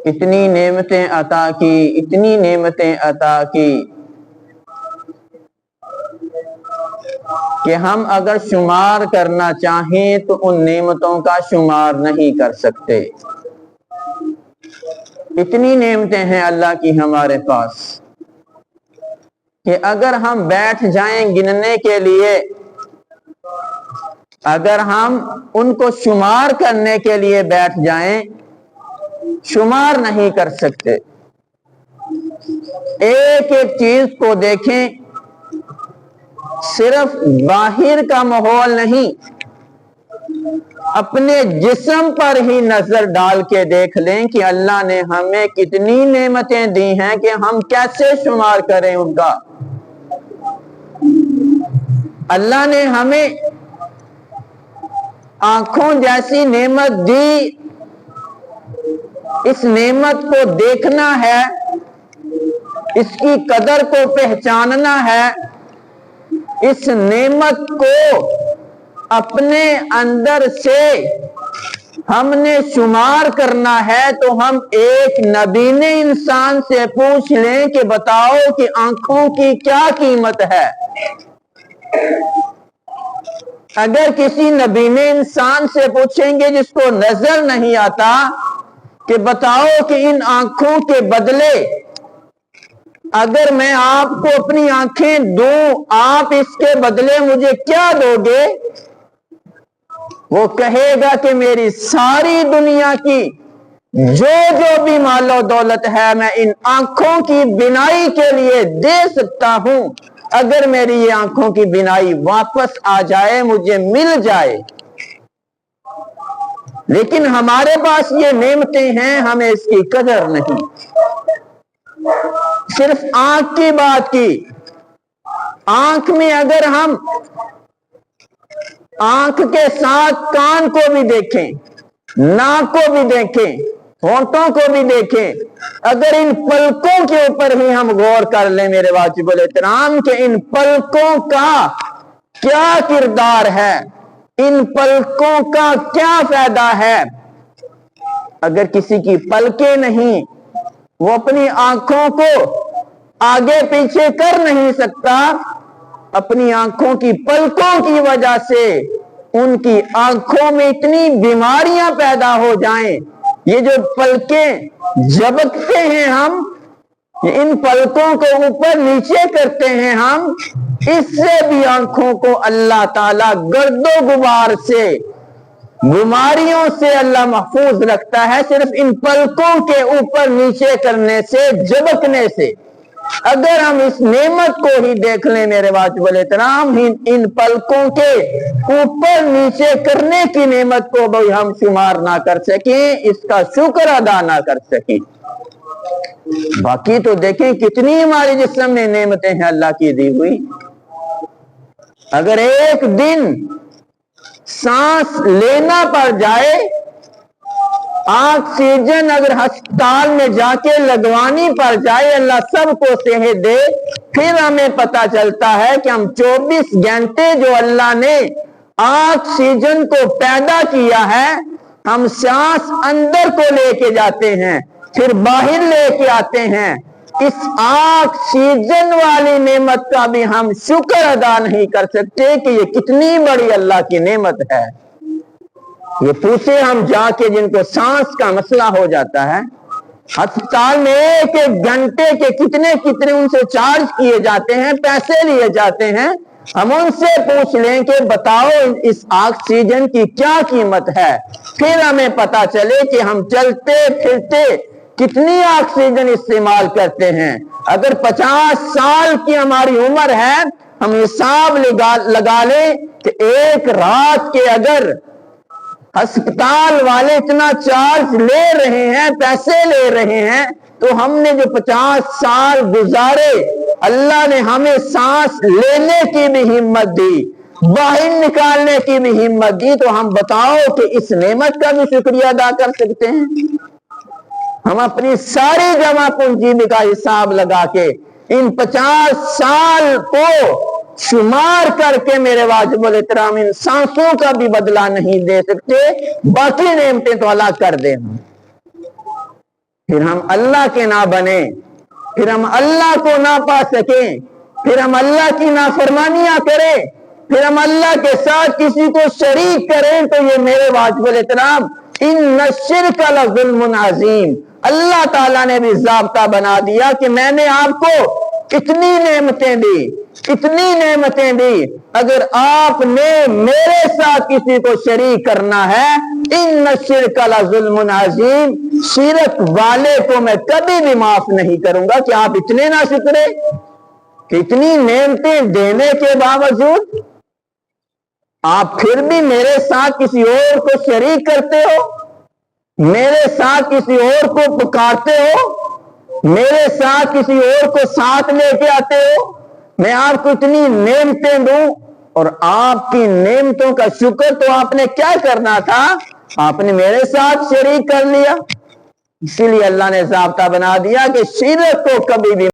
اتنی نعمتیں عطا کی، اتنی نعمتیں عطا کی کہ ہم اگر شمار کرنا چاہیں تو ان نعمتوں کا شمار نہیں کر سکتے۔ اتنی نعمتیں ہیں اللہ کی ہمارے پاس کہ اگر ہم بیٹھ جائیں گننے کے لیے، اگر ہم ان کو شمار کرنے کے لیے بیٹھ جائیں، شمار نہیں کر سکتے۔ ایک ایک چیز کو دیکھیں، صرف باہر کا ماحول نہیں، اپنے جسم پر ہی نظر ڈال کے دیکھ لیں کہ اللہ نے ہمیں کتنی نعمتیں دی ہیں کہ ہم کیسے شمار کریں ان کا۔ اللہ نے ہمیں آنکھوں جیسی نعمت دی، اس نعمت کو دیکھنا ہے، اس کی قدر کو پہچاننا ہے، اس نعمت کو اپنے اندر سے ہم نے شمار کرنا ہے۔ تو ہم ایک نبینے انسان سے پوچھ لیں کہ بتاؤ کہ آنکھوں کی کیا قیمت ہے۔ اگر کسی نبینے انسان سے پوچھیں گے جس کو نظر نہیں آتا کہ بتاؤ کہ ان آنکھوں کے بدلے اگر میں آپ کو اپنی آنکھیں دوں، آپ اس کے بدلے مجھے کیا دو گے؟ وہ کہے گا کہ میری ساری دنیا کی جو بھی مال و دولت ہے میں ان آنکھوں کی بینائی کے لیے دے سکتا ہوں، اگر میری یہ آنکھوں کی بینائی واپس آ جائے، مجھے مل جائے۔ لیکن ہمارے پاس یہ نعمتیں ہیں، ہمیں اس کی قدر نہیں۔ صرف آنکھ کی بات کی، آنکھ میں اگر ہم آنکھ کے ساتھ کان کو بھی دیکھیں، ناک کو بھی دیکھیں، ہونٹوں کو بھی دیکھیں، اگر ان پلکوں کے اوپر ہی ہم غور کر لیں میرے واجب الاحترام کہ ان پلکوں کا کیا کردار ہے، ان پلکوں کا کیا فائدہ ہے۔ اگر کسی کی پلکیں نہیں، وہ اپنی آنکھوں کو آگے پیچھے کر نہیں سکتا، اپنی آنکھوں کی پلکوں کی وجہ سے ان کی آنکھوں میں اتنی بیماریاں پیدا ہو جائیں۔ یہ جو پلکیں جھپکتے ہیں ہم، ان پلکوں کو اوپر نیچے کرتے ہیں ہم، اس سے بھی آنکھوں کو اللہ تعالیٰ گرد و غبار سے، بیماریوں سے اللہ محفوظ رکھتا ہے، صرف ان پلکوں کے اوپر نیچے کرنے سے، جھپکنے سے۔ اگر ہم اس نعمت کو ہی دیکھ لیں میرے واجب الاحترام، ان پلکوں کے اوپر نیچے کرنے کی نعمت کو بھی ہم شمار نہ کر سکیں، اس کا شکر ادا نہ کر سکیں۔ باقی تو دیکھیں کتنی ہمارے جسم میں نعمتیں ہیں اللہ کی دی ہوئی۔ اگر ایک دن سانس لینا پڑ جائے، آکسیجن اگر ہسپتال میں جا کے لگوانی پڑ جائے، اللہ سب کو صحت دے، پھر ہمیں پتا چلتا ہے کہ ہم 24 گھنٹے جو اللہ نے آکسیجن کو پیدا کیا ہے، ہم سانس اندر کو لے کے جاتے ہیں، پھر باہر لے کے آتے ہیں، اس آکسیجن والی نعمت کا بھی ہم شکر ادا نہیں کر سکتے کہ یہ کتنی بڑی اللہ کی نعمت ہے۔ یہ پوچھے ہم جا کے جن کو سانس کا مسئلہ ہو جاتا ہے، ہسپتال میں ایک ایک گھنٹے کے کتنے ان سے چارج کیے جاتے ہیں، پیسے لیے جاتے ہیں، ہم ان سے پوچھ لیں کہ بتاؤ اس آکسیجن کی کیا قیمت ہے، پھر ہمیں پتا چلے کہ ہم چلتے پھرتے کتنی آکسیجن استعمال کرتے ہیں۔ اگر 50 سال کی ہماری عمر ہے، ہم حساب لگا لیں کہ ایک رات کے اگر ہسپتال والے اتنا چارج لے رہے ہیں، پیسے لے رہے ہیں، تو ہم نے جو 50 سال گزارے، اللہ نے ہمیں سانس لینے کی بھی ہمت دی، باہر نکالنے کی بھی ہمت دی، تو ہم بتاؤ کہ اس نعمت کا بھی شکریہ ادا کر سکتے ہیں؟ ہم اپنی ساری جمع پونجی کا حساب لگا کے ان 50 سال کو شمار کر کے میرے واجب الاحترام ان سانسوں کا بھی بدلہ نہیں دے سکتے، باقی نعمتیں تو اللہ کر دیں۔ پھر ہم اللہ کے نہ بنے، پھر ہم اللہ کو نہ پا سکیں، پھر ہم اللہ کی نافرمانیاں کریں، پھر ہم اللہ کے ساتھ کسی کو شریک کریں، تو یہ میرے واجب الاحترام ان الشرک لظلم عظیم، اللہ تعالیٰ نے بھی ضابطہ بنا دیا کہ میں نے آپ کو اتنی نعمتیں دی، اتنی نعمتیں دی، اگر آپ نے میرے ساتھ کسی کو شریک کرنا ہے، ان الشرک لظلم عظیم، شرک والے کو میں کبھی بھی معاف نہیں کروں گا۔ کہ آپ اتنے نہ شکرے کہ اتنی نعمتیں دینے کے باوجود آپ پھر بھی میرے ساتھ کسی اور کو شریک کرتے ہو، میرے ساتھ کسی اور کو پکارتے ہو، میرے ساتھ کسی اور کو ساتھ لے کے آتے ہو، میں آپ کو اتنی نعمتیں دوں اور آپ کی نعمتوں کا شکر تو آپ نے کیا کرنا تھا، آپ نے میرے ساتھ شریک کر لیا۔ اسی لیے اللہ نے ضابطہ بنا دیا کہ شرک کو کبھی بھی